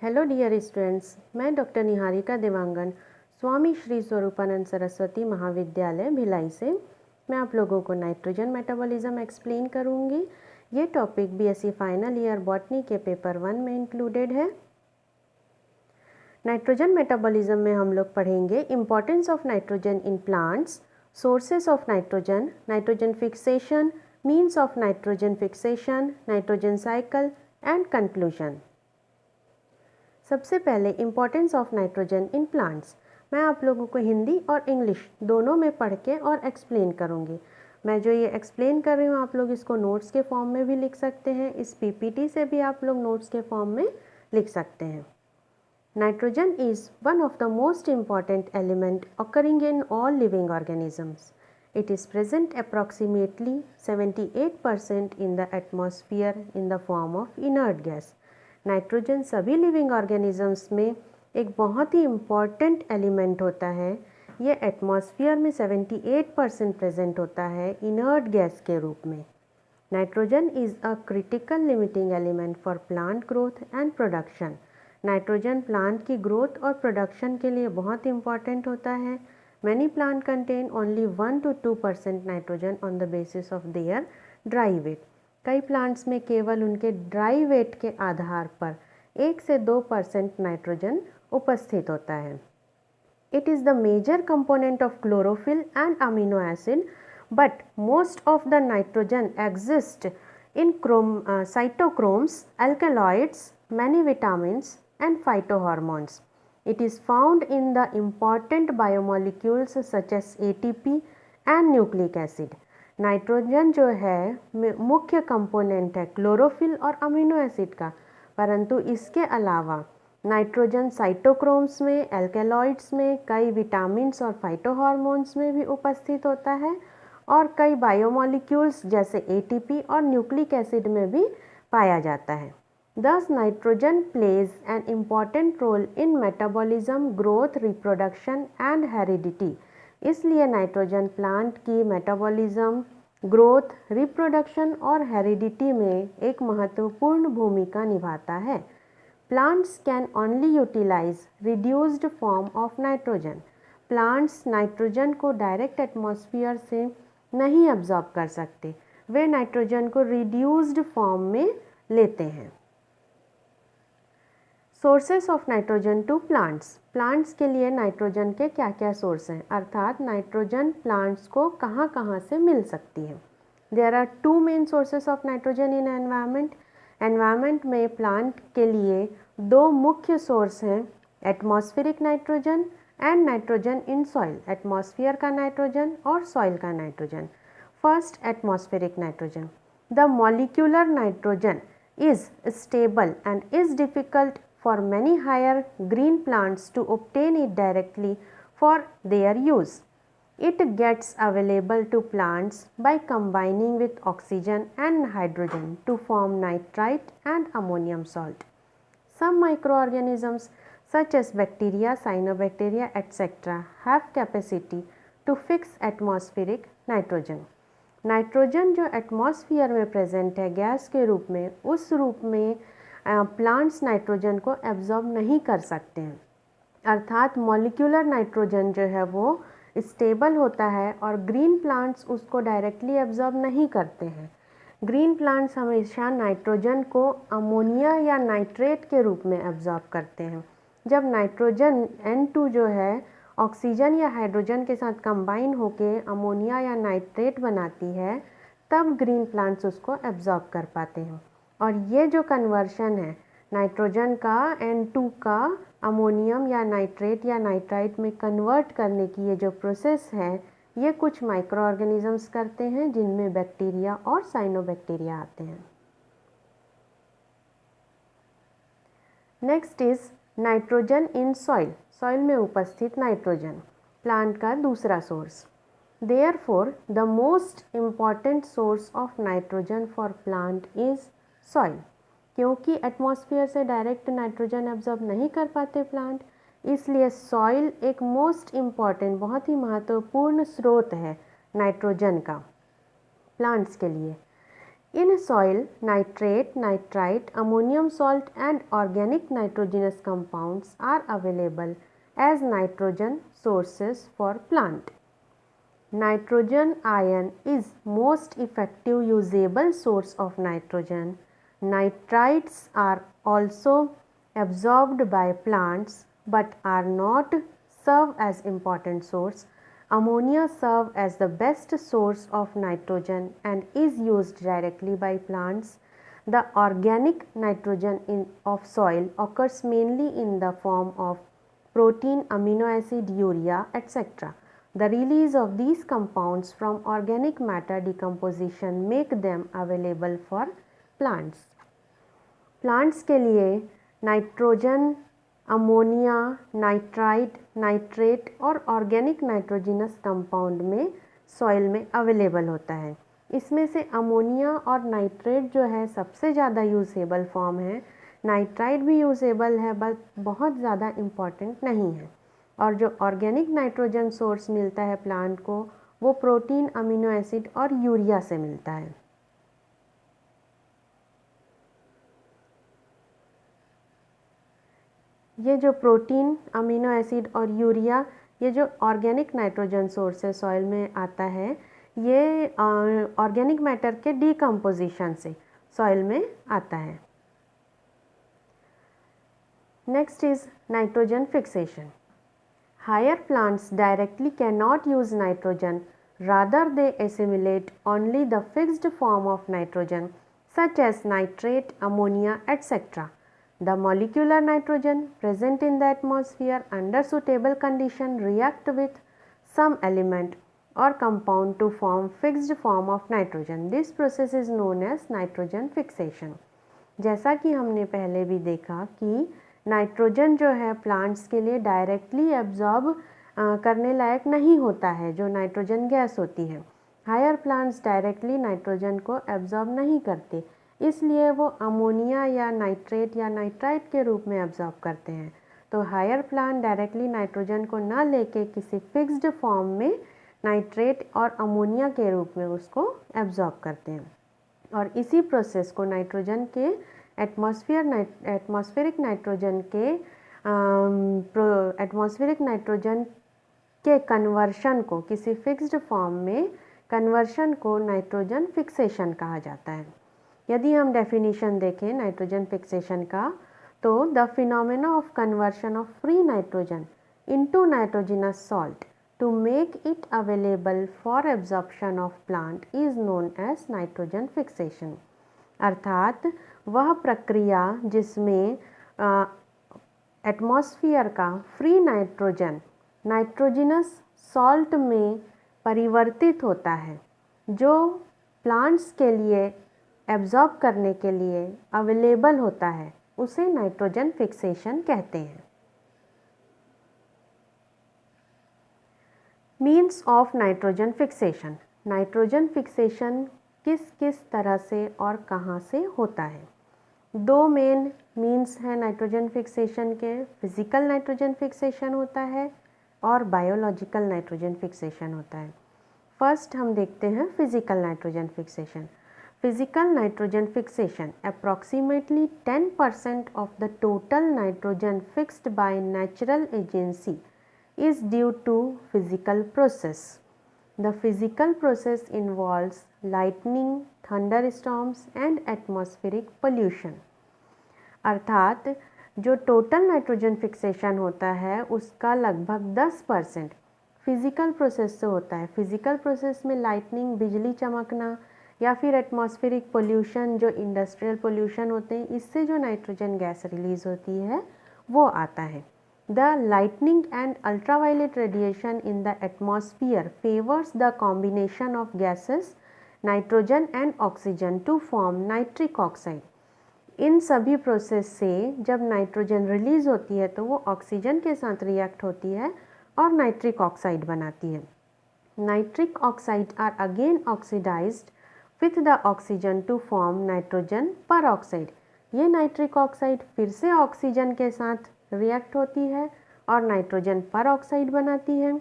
Hello dear students, मैं doctor Niharika Dewangan, स्वामी श्री स्वरूपानंद सरस्वती महाविद्यालय भिलाई से मैं आप लोगों को नाइट्रोजन मेटाबॉलिज्म एक्सप्लेन करूंगी। ये topic BSc final year botany के पेपर 1 में इंक्लूडेड है। नाइट्रोजन मेटाबॉलिज्म में हम लोग पढ़ेंगे importance of nitrogen in plants, sources of nitrogen, nitrogen fixation, means of nitrogen fixation, nitrogen cycle and conclusion. सबसे पहले importance of nitrogen in plants. मैं आप लोगों को हिंदी और इंग्लिश दोनों में पढ़ के और एक्सप्लेन करूँगी। मैं जो ये एक्सप्लेन कर रही हूँ आप लोग इसको नोट्स के फॉर्म में भी लिख सकते हैं, इस पीपीटी से भी आप लोग नोट्स के फॉर्म में लिख सकते हैं। Nitrogen is one of the most important element occurring in all living organisms. It is present approximately 78% in the atmosphere in the form of inert gas. Nitrogen सभी लिविंग ऑर्गेनिजम्स में एक बहुत ही important element होता है। ये atmosphere में 78% present होता है इनर्ट गैस के रूप में। Nitrogen is a critical limiting element for plant growth and production. Nitrogen plant की ग्रोथ और प्रोडक्शन के लिए बहुत इम्पॉर्टेंट होता है। Many plant contain only 1 to 2% nitrogen on the basis of their dry weight. कई प्लांट्स में केवल उनके ड्राई वेट के आधार पर 1 से 2% नाइट्रोजन उपस्थित होता है। It is the major component of chlorophyll and amino acid, but most of the nitrogen exist in cytochromes, alkaloids, many vitamins and phytohormones. It is found in the important biomolecules such as ATP and nucleic acid. Nitrogen जो है मुख्य component है chlorophyll और amino acid का, परंतु इसके अलावा nitrogen cytochromes में, एल्केलॉइड्स में, कई विटामिन्स और फाइटोहार्मोन्स में भी उपस्थित होता है और कई बायोमोलिक्यूल्स जैसे एटीपी और न्यूक्लिक एसिड में भी पाया जाता है। Thus, nitrogen plays an important role in metabolism, growth, reproduction and heredity. इसलिए नाइट्रोजन प्लांट की मेटाबॉलिज्म, ग्रोथ, रिप्रोडक्शन और हेरिडिटी में एक महत्वपूर्ण भूमिका निभाता है। Plants can only utilize reduced form of nitrogen. Plants nitrogen को डायरेक्ट एटमॉस्फेयर से नहीं अब्जॉर्ब कर सकते, वे नाइट्रोजन को रिड्यूस्ड फॉर्म में लेते हैं। Sources of nitrogen to plants. Plants के लिए नाइट्रोजन के क्या क्या सोर्स हैं, अर्थात नाइट्रोजन प्लांट्स को कहाँ कहाँ से मिल सकती है। There are 2 main sources of nitrogen in environment. Environment में प्लांट के लिए 2 मुख्य सोर्स हैं, atmospheric nitrogen and nitrogen in soil. Atmosphere का नाइट्रोजन और सॉइल का nitrogen. First, atmospheric nitrogen. The molecular nitrogen is stable and is difficult for many higher green plants to obtain it directly for their use. It gets available to plants by combining with oxygen and hydrogen to form nitrite and ammonium salt. Some microorganisms such as bacteria, cyanobacteria, etc. have capacity to fix atmospheric nitrogen. Nitrogen जो atmosphere में present है gas के रूप में, उस रूप में plants nitrogen को एब्जॉर्ब नहीं कर सकते हैं, अर्थात मॉलिक्यूलर नाइट्रोजन जो है वो स्टेबल होता है और ग्रीन प्लांट्स उसको डायरेक्टली एब्जॉर्ब नहीं करते हैं। ग्रीन प्लांट्स हमेशा नाइट्रोजन को अमोनिया या नाइट्रेट के रूप में एब्जॉर्ब करते हैं। जब नाइट्रोजन N2 जो है ऑक्सीजन या हाइड्रोजन के साथ कंबाइन होकर अमोनिया या नाइट्रेट बनाती है, तब ग्रीन प्लांट्स उसको एब्जॉर्ब कर पाते हैं। और ये जो कन्वर्शन है नाइट्रोजन का N2 का अमोनियम या नाइट्रेट या नाइट्राइट में कन्वर्ट करने की ये जो प्रोसेस है, ये कुछ माइक्रो ऑर्गेनिजम्स करते हैं जिनमें बैक्टीरिया और साइनोबैक्टीरिया आते हैं। Next is nitrogen in soil. Soil में उपस्थित नाइट्रोजन प्लांट का दूसरा source. Therefore the most important source of nitrogen for plant is soil. क्योंकि एटमॉस्फेयर से डायरेक्ट नाइट्रोजन एब्जॉर्ब नहीं कर पाते प्लांट, इसलिए सॉइल एक मोस्ट इम्पॉर्टेंट, बहुत ही महत्वपूर्ण स्रोत है नाइट्रोजन का प्लांट्स के लिए। In soil, nitrate, nitrite, ammonium salt and organic nitrogenous compounds are available as nitrogen sources for plant. Nitrogen ion is most effective usable source of nitrogen. Nitrites are also absorbed by plants but are not serve as important source. Ammonia serve as the best source of nitrogen and is used directly by plants. The organic nitrogen of soil occurs mainly in the form of protein, amino acid, urea, etc. The release of these compounds from organic matter decomposition make them available for plants. Plants के लिए nitrogen, ammonia, nitrite, nitrate और organic nitrogenous compound में soil में available होता है। इसमें से ammonia और नाइट्रेट जो है सबसे ज़्यादा यूजेबल फॉर्म है। नाइट्राइट भी यूजेबल है बट बहुत ज़्यादा इम्पॉर्टेंट नहीं है। और जो ऑर्गेनिक नाइट्रोजन सोर्स मिलता है प्लांट को वो प्रोटीन, अमीनो एसिड और यूरिया से मिलता है। ये जो प्रोटीन, अमीनो एसिड और यूरिया, ये जो ऑर्गेनिक नाइट्रोजन सोर्स है सॉइल में आता है, ये ऑर्गेनिक मैटर के डीकम्पोजिशन से सॉइल में आता है। Next is nitrogen fixation. Higher plants directly cannot use nitrogen, rather they assimilate only the fixed form of nitrogen such as nitrate, ammonia, etc. The molecular nitrogen present in the atmosphere under suitable condition react with some element or compound to form fixed form of nitrogen. This process is known as nitrogen fixation. जैसा कि हमने पहले भी देखा कि nitrogen जो है plants के लिए डायरेक्टली एब्जॉर्ब करने लायक नहीं होता है, जो नाइट्रोजन गैस होती है। हायर प्लांट्स डायरेक्टली नाइट्रोजन को एब्जॉर्ब नहीं करते, इसलिए वो अमोनिया या नाइट्रेट या नाइट्राइट के रूप में एब्जॉर्ब करते हैं। तो हायर प्लांट डायरेक्टली नाइट्रोजन को न लेके किसी फिक्स्ड फॉर्म में नाइट्रेट और अमोनिया के रूप में उसको एब्जॉर्ब करते हैं। और इसी प्रोसेस को नाइट्रोजन के एटमॉस्फेरिक नाइट्रोजन के कन्वर्शन को किसी फिक्स्ड फॉर्म में कन्वर्शन को नाइट्रोजन फिक्सेशन कहा जाता है। यदि हम डेफिनेशन देखें नाइट्रोजन फिक्सेशन का, तो the phenomena of conversion of free nitrogen into nitrogenous salt to make it available for absorption of plant is known as nitrogen fixation। अर्थात वह प्रक्रिया जिसमें एटमॉस्फेयर का फ्री नाइट्रोजन नाइट्रोजिनस सॉल्ट में परिवर्तित होता है, जो प्लांट्स के लिए एब्जॉर्ब करने के लिए अवेलेबल होता है, उसे नाइट्रोजन फिक्सेशन कहते हैं। Means of nitrogen fixation. Nitrogen fixation किस किस तरह से और कहाँ से होता है? दो मेन मीन्स हैं नाइट्रोजन फिक्सेशन के। फिजिकल नाइट्रोजन फिक्सेशन होता है और बायोलॉजिकल नाइट्रोजन फिक्सेशन होता है। फर्स्ट हम देखते हैं physical nitrogen fixation. Physical nitrogen fixation approximately 10% of the total nitrogen fixed by natural agency is due to physical process. The physical process involves lightning, thunderstorms and atmospheric pollution। अर्थात जो total nitrogen fixation होता है उसका लगभग 10% physical process से होता है। Physical process में लाइटनिंग, बिजली चमकना या फिर एटमॉस्फेरिक पोल्यूशन, जो इंडस्ट्रियल पोल्यूशन होते हैं, इससे जो नाइट्रोजन गैस रिलीज होती है वो आता है। The lightning and ultraviolet radiation in the atmosphere favors the combination of gases nitrogen and oxygen to form nitric oxide। इन सभी प्रोसेस से जब नाइट्रोजन रिलीज होती है तो वो ऑक्सीजन के साथ रिएक्ट होती है और नाइट्रिक ऑक्साइड बनाती है। Nitric oxide are again oxidized with the oxygen to form nitrogen peroxide. ये नाइट्रिक ऑक्साइड फिर से ऑक्सीजन के साथ रिएक्ट होती है और नाइट्रोजन पर ऑक्साइड बनाती है।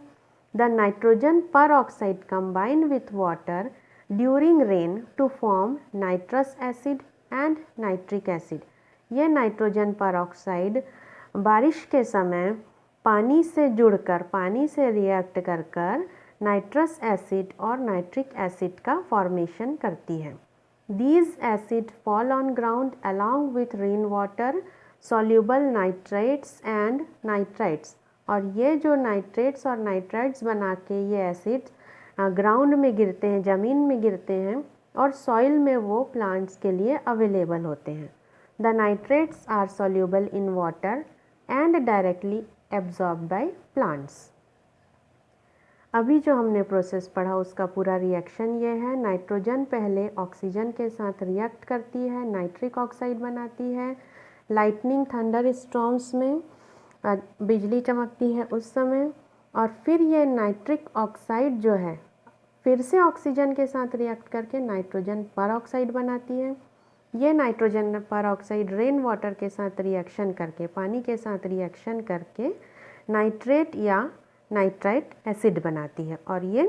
The nitrogen peroxide combine with water during rain to form nitrous acid and nitric acid. ये नाइट्रोजन परऑक्साइड बारिश के समय पानी से जुड़कर, पानी से रिएक्ट कर कर नाइट्रस एसिड और नाइट्रिक एसिड का फॉर्मेशन करती है। These acid fall on ground along with rainwater, soluble nitrates and nitrites। और ये जो नाइट्रेट्स और नाइट्राइट्स बना के ये एसिड ग्राउंड में गिरते हैं, ज़मीन में गिरते हैं और सॉइल में वो प्लांट्स के लिए अवेलेबल होते हैं। The nitrates are soluble in water and directly absorbed by plants। अभी जो हमने प्रोसेस पढ़ा उसका पूरा रिएक्शन ये है। नाइट्रोजन पहले ऑक्सीजन के साथ रिएक्ट करती है, नाइट्रिक ऑक्साइड बनाती है। लाइटनिंग थंडर स्टॉर्म्स में बिजली चमकती है उस समय, और फिर ये नाइट्रिक ऑक्साइड जो है फिर से ऑक्सीजन के साथ रिएक्ट करके नाइट्रोजन परऑक्साइड बनाती है। ये नाइट्रोजन परऑक्साइड रेन वाटर के साथ रिएक्शन करके, पानी के साथ रिएक्शन करके नाइट्रेट या नाइट्राइट एसिड बनाती है, और ये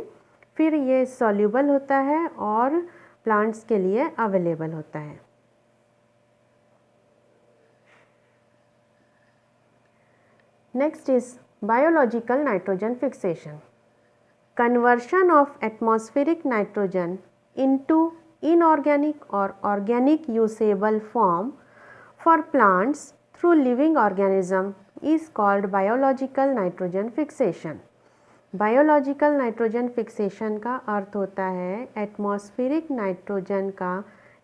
फिर ये सॉल्यूबल होता है और प्लांट्स के लिए अवेलेबल होता है। Next is biological nitrogen fixation. Conversion of atmospheric nitrogen into inorganic or organic usable form for plants through living organism is called biological nitrogen fixation। Biological nitrogen fixation का अर्थ होता है एटमॉस्फेरिक नाइट्रोजन का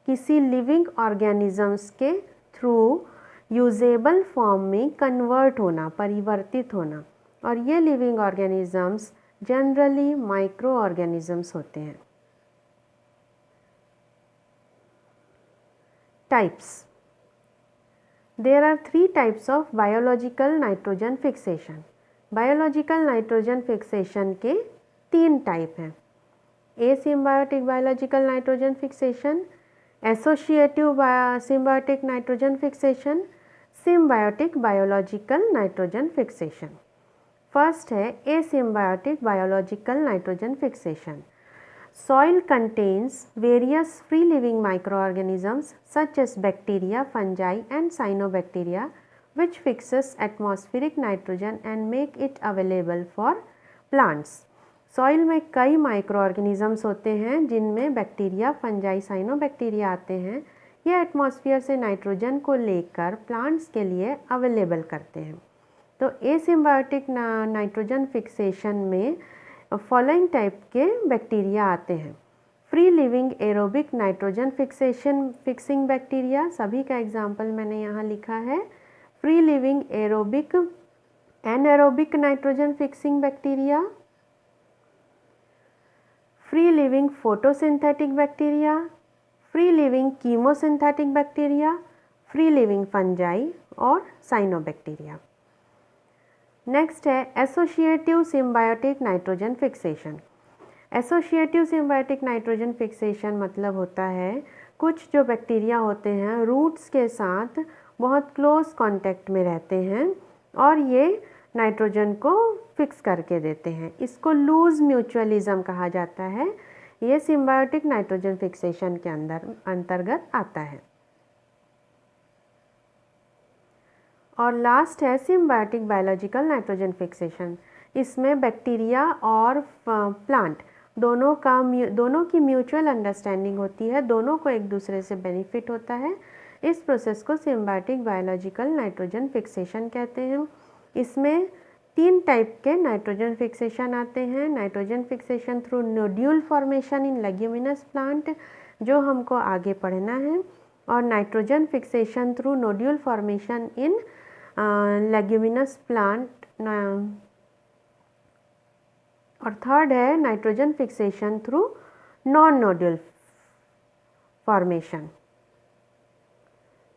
किसी living organisms के through usable form में convert होना, परिवर्तित होना, और ये living organisms generally micro organisms होते हैं। Types. There are 3 types of biological nitrogen fixation। Biological nitrogen fixation के 3 टाइप हैं। Asymbiotic biological nitrogen fixation, associative symbiotic nitrogen fixation, symbiotic biological nitrogen fixation। First है asymbiotic biological nitrogen fixation। Soil contains various free living microorganisms such as bacteria, fungi and cyanobacteria which fixes atmospheric nitrogen and make it available for plants। Soil में कई micro organisms होते हैं जिनमें bacteria, fungi, cyanobacteria आते हैं। ये atmosphere से nitrogen को लेकर प्लांट्स के लिए अवेलेबल करते हैं। तो एसिम्बायोटिक नाइट्रोजन फिक्सेशन में फॉलोइंग टाइप के बैक्टीरिया आते हैं। Free living aerobic nitrogen fixing bacteria, सभी का एग्जाम्पल मैंने यहाँ लिखा है। Free living aerobic anaerobic nitrogen fixing bacteria, free living photosynthetic bacteria, free living chemosynthetic bacteria, free living fungi और साइनोबैक्टीरिया। नेक्स्ट है associative symbiotic nitrogen fixation. Associative symbiotic nitrogen fixation मतलब होता है कुछ जो बैक्टीरिया होते हैं रूट्स के साथ बहुत क्लोज कांटेक्ट में रहते हैं और ये नाइट्रोजन को फिक्स करके देते हैं। इसको लूज म्यूचुअलिज्म कहा जाता है। ये सिम्बायोटिक नाइट्रोजन फिक्सेशन के अंतर्गत आता है। और लास्ट है सिम्बायोटिक बायोलॉजिकल नाइट्रोजन फिक्सेशन। इसमें बैक्टीरिया और प्लांट दोनों की म्यूचुअल अंडरस्टैंडिंग होती है, दोनों को एक दूसरे से बेनिफिट होता है। इस प्रोसेस को सिम्बायोटिक बायोलॉजिकल नाइट्रोजन फिक्सेशन कहते हैं। इसमें 3 टाइप के नाइट्रोजन फिक्सेशन आते हैं। Nitrogen fixation through nodule formation in leguminous plant, जो हमको आगे पढ़ना है, और nitrogen fixation through nodule formation in leguminous plant, और थर्ड है nitrogen fixation through non nodule formation.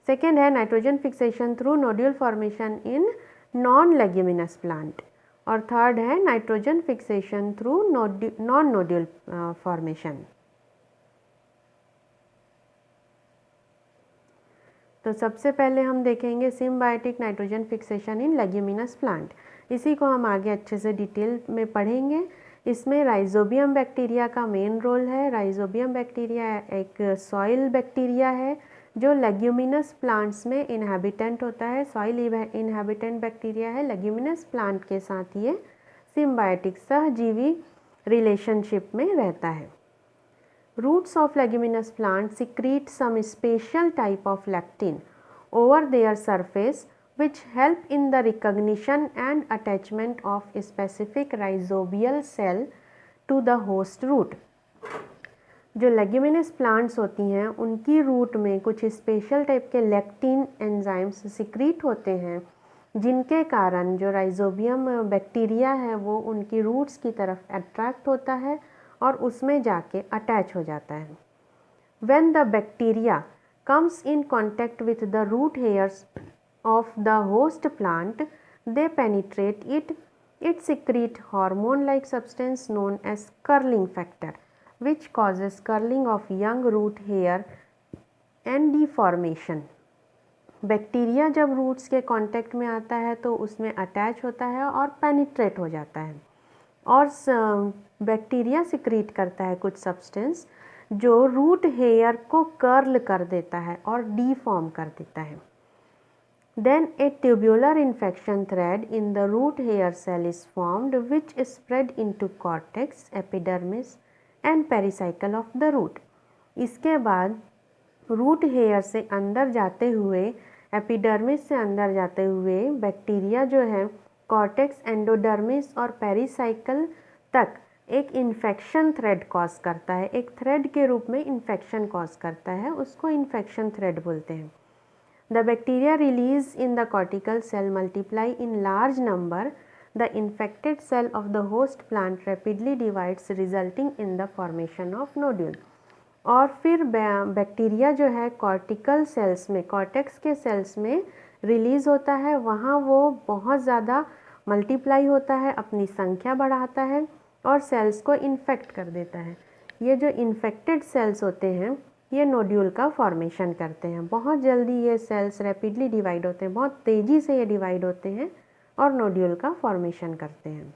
Second है nitrogen fixation through nodule formation in non leguminous plant, और थर्ड है nitrogen fixation through non nodule formation. तो सबसे पहले हम देखेंगे symbiotic nitrogen fixation in leguminous plant. इसी को हम आगे अच्छे से डिटेल में पढ़ेंगे इसमें राइजोबियम बैक्टीरिया का मेन रोल है। राइजोबियम बैक्टीरिया एक सॉइल बैक्टीरिया है जो लेग्यूमिनस प्लांट्स में इनहेबिटेंट होता है। सॉइल इनहेबिटेंट बैक्टीरिया है, लेग्यूमिनस प्लांट के साथ ये सिम्बायोटिक सहजीवी रिलेशनशिप में रहता है। Roots of leguminous plants secrete some special type of lectin over their surface which help in the recognition and attachment of a specific rhizobial cell to the host root. जो leguminous plants होती हैं उनकी root में कुछ special type के lectin enzymes secrete होते हैं जिनके कारण जो राइजोबियम बैक्टीरिया है वो उनकी रूट्स की तरफ अट्रैक्ट होता है और उसमें जाके अटैच हो जाता है। When the bacteria comes in contact with the root hairs of the host plant, they penetrate it. It secrete hormone-like substance known as curling factor, which causes curling of young root hair and deformation. Bacteria जब roots के contact में आता है तो उसमें attach होता है और पेनिट्रेट हो जाता है और बैक्टीरिया सिक्रीट करता है कुछ सब्सटेंस जो रूट हेयर को कर्ल कर देता है और डीफॉर्म कर देता है। Then a tubular infection thread in the root hair cell is formed which spread into cortex, epidermis and pericycle of the root. इसके बाद रूट हेयर से अंदर जाते हुए, एपिडर्मिस से अंदर जाते हुए बैक्टीरिया जो है कॉर्टेक्स, एंडोडर्मिस और पेरिसाइकल तक एक इन्फेक्शन थ्रेड कॉज करता है। एक थ्रेड के रूप में इन्फेक्शन कॉज करता है, उसको इन्फेक्शन थ्रेड बोलते हैं। The bacteria release in the cortical cell multiply in large number. The infected cell of the host plant rapidly divides resulting in the formation of nodule. और फिर बैक्टीरिया जो है cortical cells में, cortex के cells में release होता है, वहाँ वो बहुत ज़्यादा मल्टीप्लाई होता है, अपनी संख्या बढ़ाता है और सेल्स को इन्फेक्ट कर देता है। ये जो इन्फेक्टेड सेल्स होते हैं ये नोड्यूल का फॉर्मेशन करते हैं। बहुत जल्दी ये सेल्स रैपिडली डिवाइड होते हैं, बहुत तेज़ी से ये डिवाइड होते हैं और नोड्यूल का फॉर्मेशन करते हैं।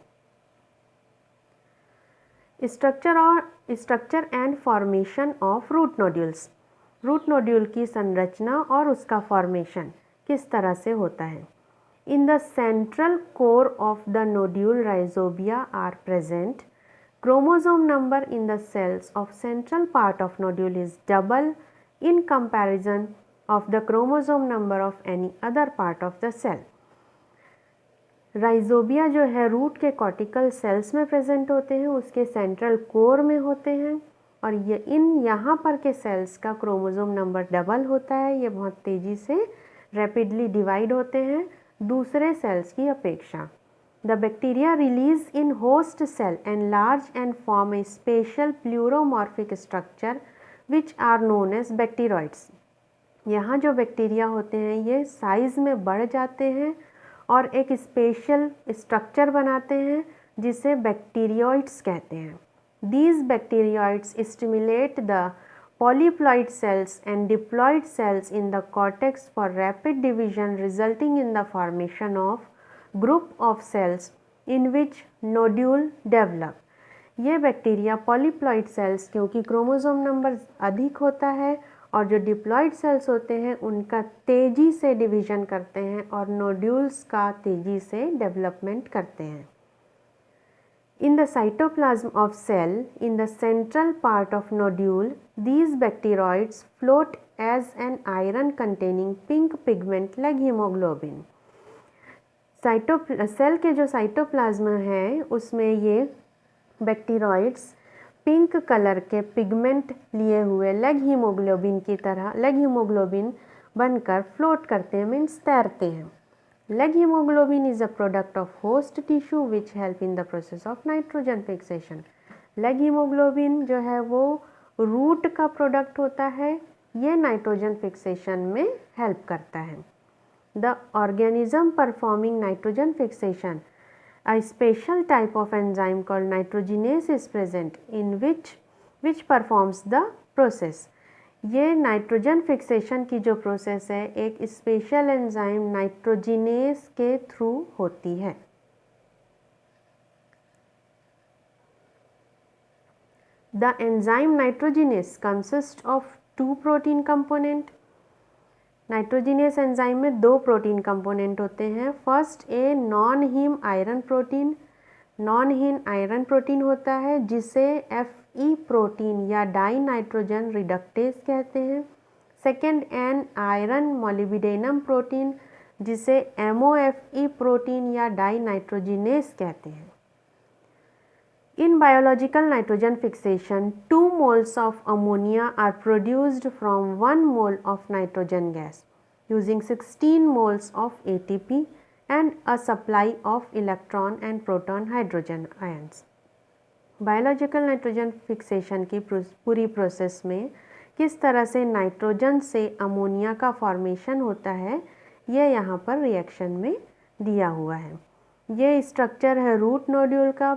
Structure and formation of root nodules. Root nodule की संरचना और उसका फॉर्मेशन किस तरह से होता है। In the central core of the nodule rhizobia are present. Chromosome number in the cells of central part of nodule is double in comparison of the chromosome number of any other part of the cell. Rhizobia जो है root के cortical cells में present होते हैं, उसके central core में होते हैं और ये यहाँ पर के सेल्स का क्रोमोसोम नंबर डबल होता है। ये बहुत तेज़ी से रैपिडली डिवाइड होते हैं दूसरे सेल्स की अपेक्षा। The bacteria release in host cell and large and form a special pleomorphic structure which are known as bacteroids. यहाँ जो बैक्टीरिया होते हैं ये साइज़ में बढ़ जाते हैं और एक स्पेशल स्ट्रक्चर बनाते हैं जिसे बैक्टीरियोइड्स कहते हैं। These bacterioids stimulate the polyploid cells and diploid cells in the cortex for rapid division, resulting in the formation of group of cells in which nodule develop. ये बैक्टीरिया पॉलीप्लॉइड सेल्स, क्योंकि chromosome number अधिक होता है और जो diploid sales होते हैं उनका तेज़ी से डिवीजन करते हैं और नोड्यूल्स का तेज़ी से डेवलपमेंट करते हैं। In the cytoplasm of cell, in the central part of nodule, these bacteroids float as an iron containing pink pigment like hemoglobin. Cell के जो साइटोप्लाज्म है उसमें ये बैक्टीरॉइड्स पिंक कलर के पिगमेंट लिए हुए लेग हीमोग्लोबिन की तरह, लेग हीमोग्लोबिन बनकर फ्लोट करते हैं, मीन्स तैरते हैं। Leg hemoglobin is a product of host tissue which help in the process of nitrogen fixation. Leg hemoglobin जो है वो रूट का प्रोडक्ट होता है, ये नाइट्रोजन फिक्सेशन में हेल्प करता है। The organism performing nitrogen fixation, a special type of enzyme called nitrogenase is present in which performs the process. ये नाइट्रोजन फिक्सेशन की जो प्रोसेस है एक स्पेशल एंजाइम नाइट्रोजिनेस के थ्रू होती है। The enzyme nitrogenase consists of 2 protein component. Nitrogenase enzyme में 2 protein component होते हैं. First a non haem iron protein. Non haem iron protein होता है जिसे Fe प्रोटीन या डाई नाइट्रोजन रिडक्टेज कहते हैं. Second an iron molybdenum protein जिसे MOFE प्रोटीन या डाई नाइट्रोजिनेस कहते हैं. In biological nitrogen fixation, 2 moles of ammonia are produced from 1 mole of nitrogen gas using 16 moles of ATP and a supply of electron and proton hydrogen ions. Biological nitrogen fixation की पूरी process में किस तरह से nitrogen से ammonia का formation होता है ये यहाँ पर रिएक्शन में दिया हुआ है. ये स्ट्रक्चर है रूट नोड्यूल का.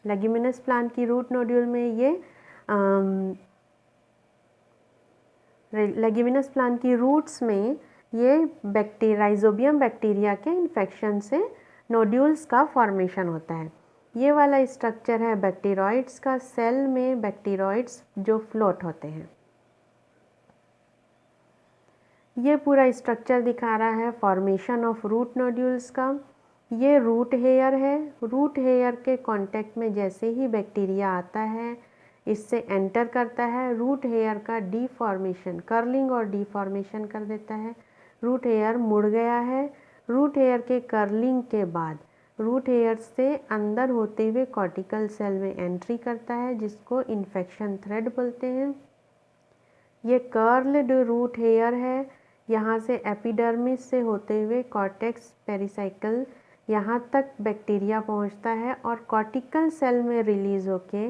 लेग्यूमिनस प्लांट की रूट नोड्यूल में ये लेग्यूमिनस प्लांट की रूट्स में ये राइजोबियम बैक्टीरिया के इन्फेक्शन से नोड्यूल्स का फॉर्मेशन होता है. ये वाला स्ट्रक्चर है बैक्टीरॉइड्स का. सेल में बैक्टीरॉइड्स जो फ्लोट होते हैं. ये पूरा स्ट्रक्चर दिखा रहा है फॉर्मेशन ऑफ रूट नोड्यूल्स का. ये रूट हेयर है. रूट हेयर के कांटेक्ट में जैसे ही बैक्टीरिया आता है इससे एंटर करता है. रूट हेयर का डीफॉर्मेशन कर्लिंग और डीफॉर्मेशन कर देता है. रूट हेयर मुड़ गया है. रूट हेयर के कर्लिंग के बाद रूट हेयर से अंदर होते हुए कॉर्टिकल सेल में एंट्री करता है जिसको इन्फेक्शन थ्रेड बोलते हैं. ये कर्ल्ड रूट हेयर है. यहाँ से एपिडर्मिस से होते हुए कॉर्टेक्स पेरिसाइकल यहाँ तक बैक्टीरिया पहुँचता है और कॉर्टिकल सेल में रिलीज़ होके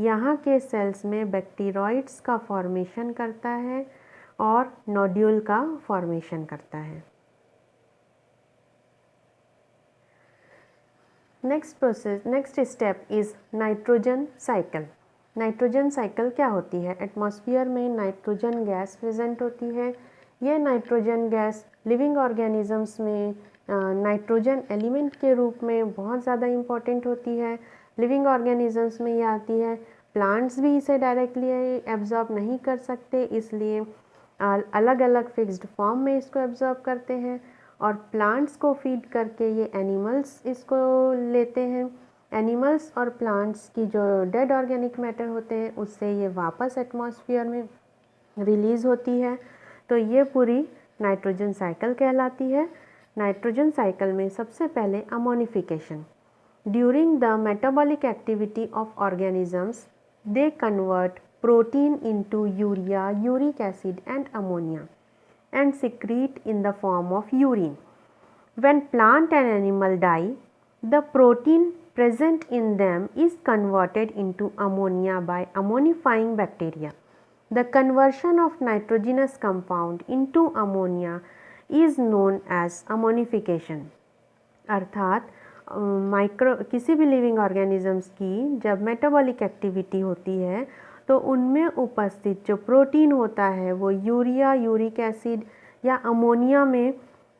यहाँ के सेल्स में बैक्टीरॉइड्स का फॉर्मेशन करता है और नोड्यूल का फॉर्मेशन करता है. Next step is nitrogen cycle. Nitrogen cycle क्या होती है? एटमॉस्फेयर में नाइट्रोजन गैस प्रेजेंट होती है. ये नाइट्रोजन गैस लिविंग ऑर्गेनिजम्स में नाइट्रोजन एलिमेंट के रूप में बहुत ज़्यादा इम्पॉर्टेंट होती है. लिविंग ऑर्गेनिजम्स में ये आती है. प्लांट्स भी इसे डायरेक्टली एब्जॉर्ब नहीं कर सकते इसलिए अलग अलग फिक्स्ड फॉर्म में इसको एब्जॉर्ब करते हैं और प्लांट्स को फीड करके ये एनिमल्स इसको लेते हैं. एनिमल्स और प्लांट्स की जो डेड ऑर्गेनिक मैटर होते हैं उससे ये वापस एटमॉस्फेयर में रिलीज़ होती है. तो ये पूरी नाइट्रोजन साइकिल कहलाती है. नाइट्रोजन साइकिल में सबसे पहले ammonification. During the metabolic activity of organisms they convert protein into urea, uric acid and ammonia and secrete in the form of urine. When plant and animal die, the protein present in them is converted into ammonia by ammonifying bacteria. The conversion of nitrogenous compound into ammonia is known as ammonification. अर्थात किसी भी living organisms की जब metabolic activity होती है तो उनमें उपस्थित जो प्रोटीन होता है वो यूरिया, यूरिक एसिड या अमोनिया में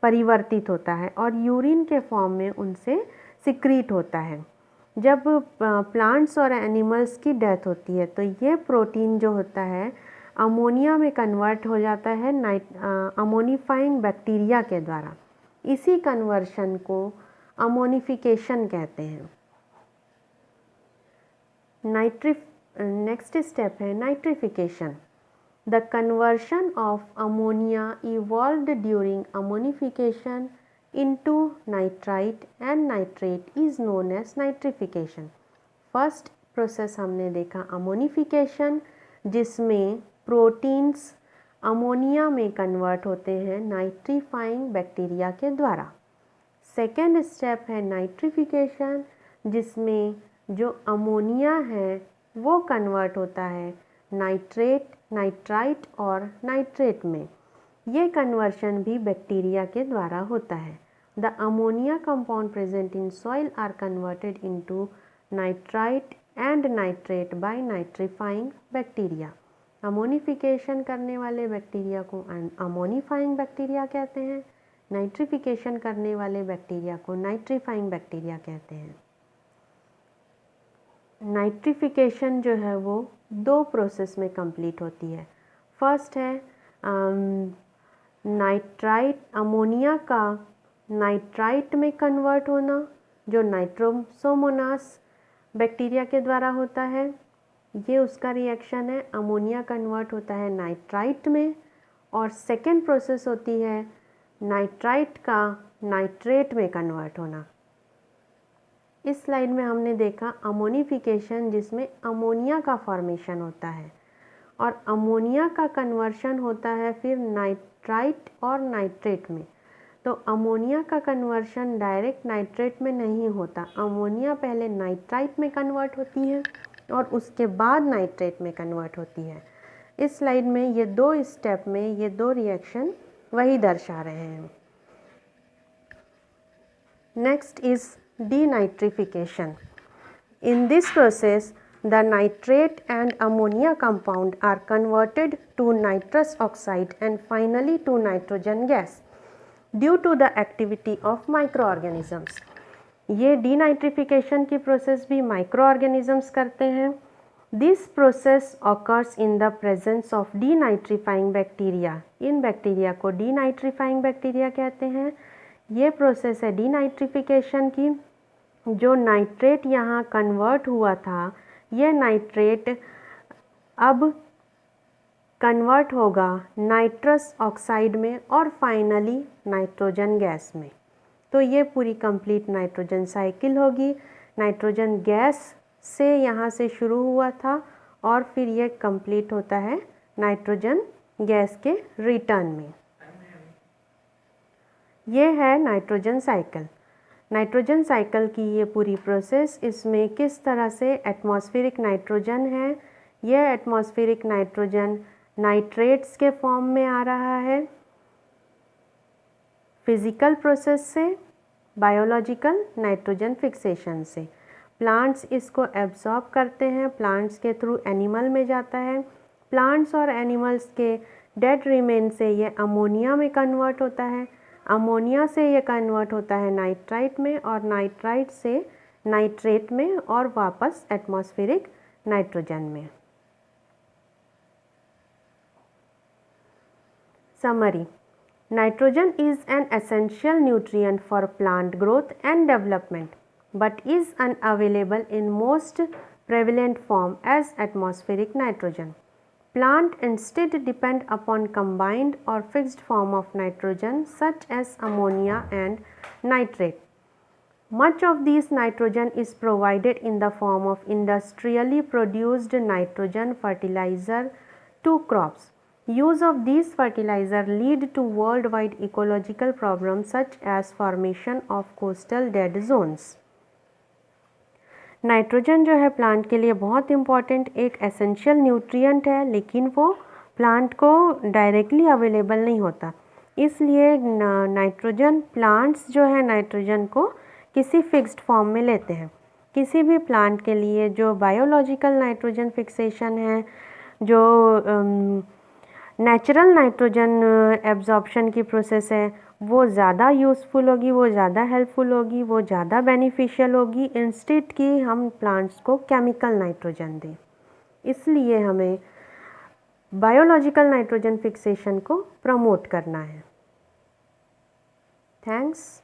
परिवर्तित होता है और यूरिन के फॉर्म में उनसे सिक्रीट होता है. जब प्लांट्स और एनिमल्स की डेथ होती है तो ये प्रोटीन जो होता है अमोनिया में कन्वर्ट हो जाता है अमोनिफाइंग बैक्टीरिया के द्वारा. इसी कन्वर्शन को अमोनिफिकेशन कहते हैं. नेक्स्ट स्टेप है nitrification. The conversion of ammonia evolved during ammonification into nitrite and nitrate is known as nitrification. First process हमने देखा अमोनिफिकेशन जिसमें प्रोटीन्स अमोनिया में कन्वर्ट होते हैं नाइट्रीफाइंग बैक्टीरिया के द्वारा. सेकेंड स्टेप है नाइट्रिफिकेशन जिसमें जो अमोनिया है वो कन्वर्ट होता है नाइट्रेट, नाइट्राइट और नाइट्रेट में. ये कन्वर्शन भी बैक्टीरिया के द्वारा होता है. The ammonia compound present in soil are converted into nitrite and nitrate by nitrifying bacteria. Ammonification करने वाले बैक्टीरिया को अमोनिफाइंग बैक्टीरिया कहते हैं. नाइट्रिफिकेशन करने वाले बैक्टीरिया को नाइट्रीफाइंग बैक्टीरिया कहते हैं. नाइट्रिफिकेशन जो है वो दो प्रोसेस में कंप्लीट होती है। फर्स्ट है नाइट्राइट, अमोनिया का नाइट्राइट में कन्वर्ट होना, जो नाइट्रोसोमोनास बैक्टीरिया के द्वारा होता है। ये उसका रिएक्शन है, अमोनिया कन्वर्ट होता है नाइट्राइट में। और सेकेंड प्रोसेस होती है नाइट्राइट का नाइट्रेट में कन्वर्ट होना। इस स्लाइड में हमने देखा अमोनिफिकेशन, जिसमें अमोनिया का फॉर्मेशन होता है और अमोनिया का कन्वर्शन होता है फिर नाइट्राइट और नाइट्रेट में। तो अमोनिया का कन्वर्शन डायरेक्ट नाइट्रेट में नहीं होता, अमोनिया पहले नाइट्राइट में कन्वर्ट होती है और उसके बाद नाइट्रेट में कन्वर्ट होती है। इस स्लाइड में ये दो स्टेप में ये दो रिएक्शन वही दर्शा रहे हैं। Next is denitrification. In this process, the nitrate and ammonia compound are converted to nitrous oxide and finally to nitrogen gas due to the activity of microorganisms. ये denitrification की प्रोसेस भी microorganisms करते हैं। This process occurs in the presence of denitrifying bacteria. In bacteria को denitrifying bacteria कहते हैं। ये process है डीनाइट्रिफिकेशन की। जो नाइट्रेट यहाँ कन्वर्ट हुआ था, ये नाइट्रेट अब कन्वर्ट होगा नाइट्रस ऑक्साइड में और फाइनली नाइट्रोजन गैस में। तो ये पूरी कंप्लीट नाइट्रोजन साइकिल होगी। नाइट्रोजन गैस से यहाँ से शुरू हुआ था और फिर ये कंप्लीट होता है नाइट्रोजन गैस के रिटर्न में। ये है नाइट्रोजन साइकिल। नाइट्रोजन साइकिल की ये पूरी प्रोसेस, इसमें किस तरह से एटमॉस्फेरिक नाइट्रोजन है, ये एटमॉस्फेरिक नाइट्रोजन नाइट्रेट्स के फॉर्म में आ रहा है फिज़िकल प्रोसेस से, बायोलॉजिकल नाइट्रोजन फिक्सेशन से। प्लांट्स इसको एब्जॉर्ब करते हैं, प्लांट्स के थ्रू एनिमल में जाता है। प्लांट्स और एनिमल्स के डेड रिमेन से ये अमोनिया में कन्वर्ट होता है, अमोनिया से ये कन्वर्ट होता है नाइट्राइट में और नाइट्राइट से नाइट्रेट में और वापस एटमॉस्फेरिक नाइट्रोजन में। Summary: nitrogen is an essential nutrient for plant growth and development but is unavailable in most prevalent form as atmospheric nitrogen. Plant instead depend upon combined or fixed form of nitrogen such as ammonia and nitrate. Much of this nitrogen is provided in the form of industrially produced nitrogen fertilizer to crops. Use of these fertilizer lead to worldwide ecological problems such as formation of coastal dead zones. Nitrogen जो है plant के लिए बहुत important एक essential nutrient है, लेकिन वो plant को डायरेक्टली अवेलेबल नहीं होता। इसलिए नाइट्रोजन प्लांट्स जो है नाइट्रोजन को किसी फिक्स्ड फॉर्म में लेते हैं। किसी भी प्लांट के लिए जो बायोलॉजिकल नाइट्रोजन फिक्सेशन है, जो नेचुरल नाइट्रोजन एब्जॉर्प्शन की प्रोसेस है, वो ज़्यादा यूज़फुल होगी, वो ज़्यादा हेल्पफुल होगी, वो ज़्यादा बेनिफिशियल होगी इंस्टेड कि हम प्लांट्स को केमिकल नाइट्रोजन दें। इसलिए हमें बायोलॉजिकल नाइट्रोजन फिक्सेशन को प्रमोट करना है। थैंक्स।